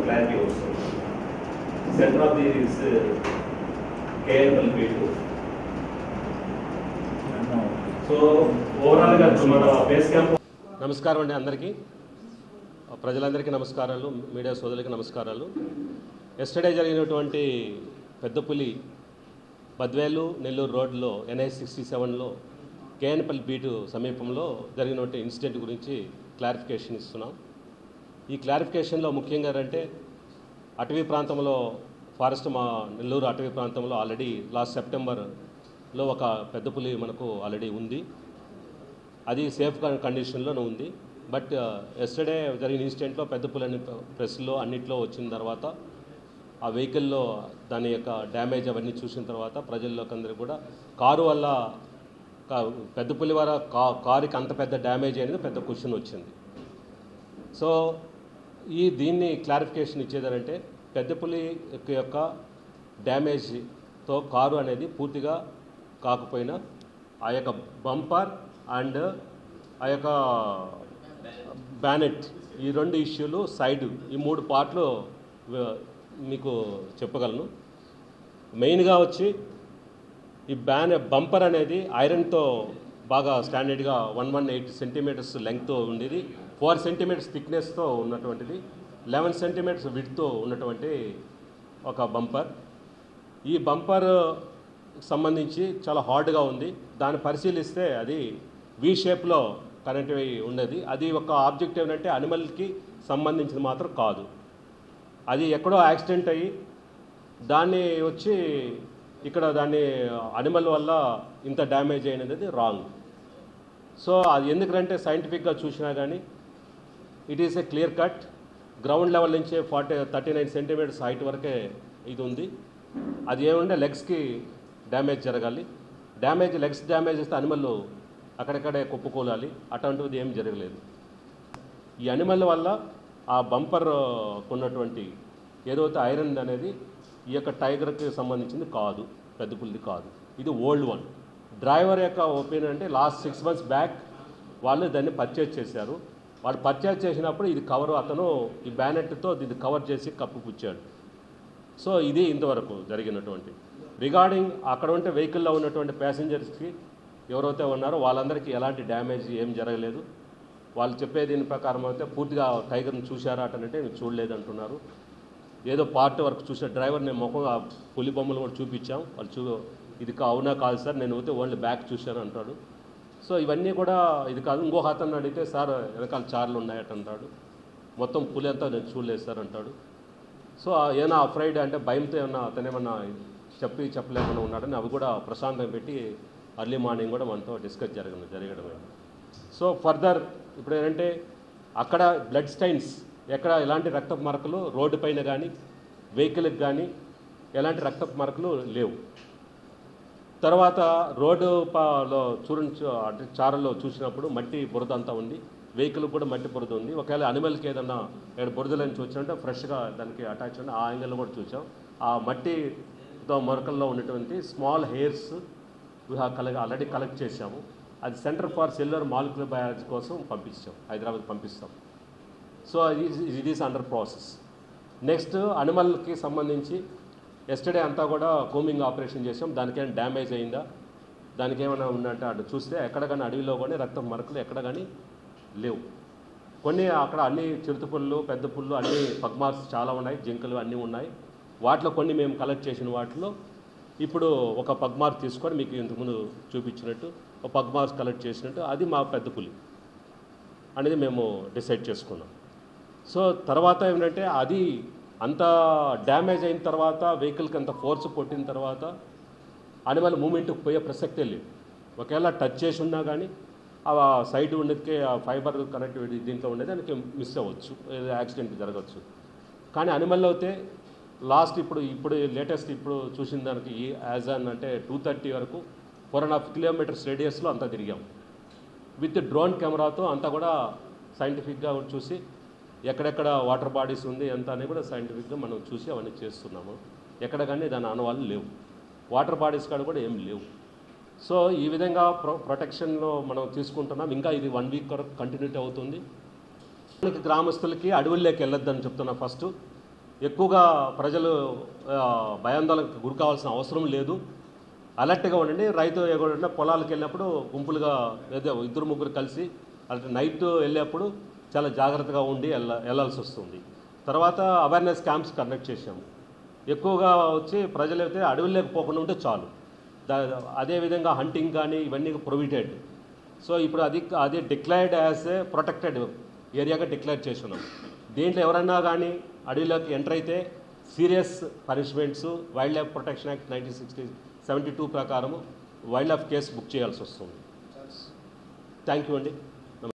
Clarity వస్తుంది. Centre of this KNL beat. So ఓవరాల్గా మన బేస్ క్యాంప్. నమస్కారం అండి అందరికీ, ప్రజలందరికీ నమస్కారాలు, మీడియా సోదరులకి నమస్కారాలు. ఎస్టర్డే జరిగినటువంటి పెద్దపులి బద్వేలు నెల్లూరు రోడ్లో NH-67లో కేఎన్పల్లి బీటు సమీపంలో జరిగినటువంటి ఇన్సిడెంట్ గురించి క్లారిఫికేషన్ ఇస్తున్నాం. ఈ క్లారిఫికేషన్లో ముఖ్యంగా అంటే అటవీ ప్రాంతంలో ఫారెస్ట్ మా నెల్లూరు అటవీ ప్రాంతంలో ఆల్రెడీ లాస్ట్ సెప్టెంబర్లో ఒక పెద్ద పులి మనకు ఆల్రెడీ ఉంది. అది సేఫ్ కండిషన్లోనే ఉంది. బట్ ఎస్టర్డే జరిగిన ఇన్సిడెంట్లో పెద్ద పులి అని ప్రెస్లో అన్నిట్లో వచ్చిన తర్వాత ఆ వెహికల్లో దాని యొక్క డ్యామేజ్ అవన్నీ చూసిన తర్వాత ప్రజల్లోకి అందరికీ కూడా కారు వల్ల పెద్ద పులి వల్ల కారుకి అంత పెద్ద డ్యామేజ్ అనేది పెద్ద క్వశ్చన్ వచ్చింది. సో దీన్ని క్లారిఫికేషన్ ఇచ్చేదంటే పెద్ద పులి యొక్క డ్యామేజ్తో కారు అనేది పూర్తిగా కాకపోయినా ఆ యొక్క బంపర్ అండ్ ఆ యొక్క బ్యానెట్ ఈ రెండు ఇష్యూలు సైడ్ ఈ మూడు పార్ట్లు మీకు చెప్పగలను. మెయిన్గా వచ్చి ఈ బంపర్ అనేది ఐరన్తో బాగా స్టాండర్డ్గా 118 సెంటీమీటర్స్ లెంగ్త్తో ఉండేది, 4 సెంటీమీటర్స్ థిక్నెస్తో ఉన్నటువంటిది, 11 సెంటీమీటర్స్ విడ్త్తో ఉన్నటువంటి ఒక బంపర్. ఈ బంపర్ సంబంధించి చాలా హార్డ్గా ఉంది. దాన్ని పరిశీలిస్తే అది వి షేప్లో కరెంట్ ఉండేది. అది ఒక ఆబ్జెక్ట్ ఏమంటే అనిమల్కి సంబంధించింది మాత్రం కాదు. అది ఎక్కడో యాక్సిడెంట్ అయ్యి దాన్ని వచ్చి ఇక్కడ దాన్ని అనిమల్ వల్ల ఇంత డ్యామేజ్ అయినది రాంగ్. సో అది ఎందుకంటే సైంటిఫిక్గా చూసినా కానీ it is a clear cut. Ground level నుంచి 39 సెంటీమీటర్స్ హైట్ వరకే ఇది ఉంది. అది ఏమంటే లెగ్స్కి డ్యామేజ్ జరగాలి. లెగ్స్ డ్యామేజ్ చేస్తే అనిమల్ అక్కడక్కడే కుప్పకూలాలి. అటువంటిది ఏం జరగలేదు. ఈ అనిమల్ వల్ల ఆ బంపర్ ఉన్నటువంటి ఏదైతే ఐరన్ అనేది ఈ యొక్క టైగర్కి సంబంధించింది కాదు, పెద్ద పులిది కాదు. ఇది ఓల్డ్ వన్. డ్రైవర్ యొక్క ఒపీనియన్ అంటే లాస్ట్ 6 months బ్యాక్ వాళ్ళు దాన్ని పర్చేజ్ చేశారు. వాళ్ళు పర్చేజ్ చేసినప్పుడు ఇది కవర్ అతను ఈ బ్యానెట్తో ఇది కవర్ చేసి కప్పుపుచ్చాడు. సో ఇది ఇంతవరకు జరిగినటువంటి. రిగార్డింగ్ అక్కడ ఉంటే వెహికల్లో ఉన్నటువంటి ప్యాసింజర్స్కి ఎవరైతే ఉన్నారో వాళ్ళందరికీ ఎలాంటి డ్యామేజ్ ఏం జరగలేదు. వాళ్ళు చెప్పే దీని ప్రకారం అయితే పూర్తిగా టైగర్ని చూశారా అంటే నేను చూడలేదు అంటున్నారు. ఏదో పార్ట్ వరకు చూసే డ్రైవర్ నేను ముఖం ఆ పులి బొమ్మలు కూడా చూపించాం. వాళ్ళు ఇది అవునా కాదు సార్, నేను అయితే ఓన్లీ బ్యాక్ చూశాను అంటాడు. సో ఇవన్నీ కూడా ఇది కాదు. ఇంకొక అతను అడిగితే సార్ వెనకాల చార్లు ఉన్నాయట అంటాడు. మొత్తం పులి అంతా నేను చూడలేదు సార్ అంటాడు. సో ఏమైనా అఫ్రైడ్ అంటే భయంతో ఏమన్నా అతనేమన్నా చెప్పలేకుండా ఉన్నాడని అవి కూడా ప్రశాంతంగా పెట్టి అర్లీ మార్నింగ్ కూడా మనతో డిస్కస్ జరగడమే. సో ఫర్దర్ ఇప్పుడు ఏంటంటే అక్కడ బ్లడ్ స్టైన్స్ ఎక్కడ ఎలాంటి రక్తపు మరకలు రోడ్డు పైన కానీ వెహికల్కి కానీ ఎలాంటి రక్తపు మరకలు లేవు. తర్వాత రోడ్డులో చారల్లో చూసినప్పుడు మట్టి బురద అంతా ఉంది. వెహికల్ కూడా మట్టి బురద ఉంది. ఒకవేళ అనిమల్కి ఏదన్నా బురదలని చూసినట్టే ఫ్రెష్గా దానికి అటాచ్ ఉంది. ఆ యాంగిల్లో కూడా చూసాం. ఆ మట్టితో మొరకల్లో ఉన్నటువంటి స్మాల్ హెయిర్స్ ఆల్రెడీ కలెక్ట్ చేశాము. అది centre for cellular molecular biology కోసం హైదరాబాద్ పంపిస్తాం. సో ఇది ఈజ్ అండర్ ప్రాసెస్. నెక్స్ట్ అనిమల్కి సంబంధించి ఎస్టర్డే అంతా కూడా కూమింగ్ ఆపరేషన్ చేసాం. దానికేమైనా డ్యామేజ్ అయిందా, దానికి ఏమైనా ఉన్నట్టు అటు చూస్తే ఎక్కడ కానీ అడవిలో కానీ రక్తం మరకలు ఎక్కడ కానీ లేవు. కొన్ని అక్కడ అన్ని చిరుతపుళ్ళు పెద్ద పుళ్ళు అన్ని పగ్మార్క్స్ చాలా ఉన్నాయి, జింకలు అన్నీ ఉన్నాయి. వాటిలో కొన్ని మేము కలెక్ట్ చేసిన వాటిలో ఇప్పుడు ఒక పగ్మార్క్ తీసుకొని మీకు ఇంతకుముందు చూపించినట్టు ఒక పగ్మార్క్స్ కలెక్ట్ చేసినట్టు అది మా పెద్ద పులి అనేది మేము డిసైడ్ చేసుకున్నాం. సో తర్వాత ఏమిటంటే అది అంత డ్యామేజ్ అయిన తర్వాత వెహికల్కి అంత ఫోర్స్ కొట్టిన తర్వాత అనిమల్ మూమెంట్కి పోయే ప్రసక్తే లేదు. ఒకవేళ టచ్ చేసి ఉన్నా కానీ ఆ సైడ్ ఉండేదికే ఆ ఫైబర్ కనెక్టివిటీ దీంట్లో ఉండేది దానికి మిస్ అవ్వచ్చు, యాక్సిడెంట్ జరగవచ్చు. కానీ అనిమల్లో అయితే లాస్ట్ ఇప్పుడు లేటెస్ట్ ఇప్పుడు చూసిన దానికి యాజ్ అన్ అంటే 230 వరకు 4.5 kilometers రేడియస్లో అంతా తిరిగాం. విత్ డ్రోన్ కెమెరాతో అంతా కూడా సైంటిఫిక్గా చూసి ఎక్కడెక్కడ వాటర్ బాడీస్ ఉంది ఎంత అనేది కూడా సైంటిఫిక్గా మనం చూసి అవన్నీ చేస్తున్నాము. ఎక్కడ కానీ దాని ఆనవాళ్ళు లేవు. వాటర్ బాడీస్ కాడ కూడా ఏం లేవు. సో ఈ విధంగా ప్రొటెక్షన్లో మనం తీసుకుంటున్నాం. ఇంకా ఇది 1 వీక్ వరకు కంటిన్యూటీ అవుతుంది. గ్రామస్తులకి అడవుల్లోకి వెళ్ళొద్దని చెప్తున్నా. ఫస్ట్ ఎక్కువగా ప్రజలు భయాందోళనకు గురి కావాల్సిన అవసరం లేదు. అలర్ట్గా ఉండండి. రైతు ఎక్కడ పొలాలకు వెళ్ళినప్పుడు గుంపులుగా ఏదో 2-3 కలిసి అలాంటి నైట్ వెళ్ళేప్పుడు చాలా జాగ్రత్తగా ఉండి వెళ్ళాల్సి వస్తుంది. తర్వాత అవేర్నెస్ క్యాంప్స్ కండక్ట్ చేసాము. ఎక్కువగా వచ్చి ప్రజలైతే అడవుల్లోకి పోకుండా ఉంటే చాలు. అదేవిధంగా హంటింగ్ కానీ ఇవన్నీ ప్రొహిబిటెడ్. సో ఇప్పుడు అది డిక్లైర్డ్ యాజ్ ఏ ప్రొటెక్టెడ్ ఏరియాగా డిక్లేర్ చేస్తున్నాం. దీంట్లో ఎవరన్నా కానీ అడవిలోకి ఎంటర్ అయితే serious punishments wildlife protection act 1972 ప్రకారము వైల్డ్ లైఫ్ కేసు బుక్ చేయాల్సి వస్తుంది. థ్యాంక్ యూ అండి.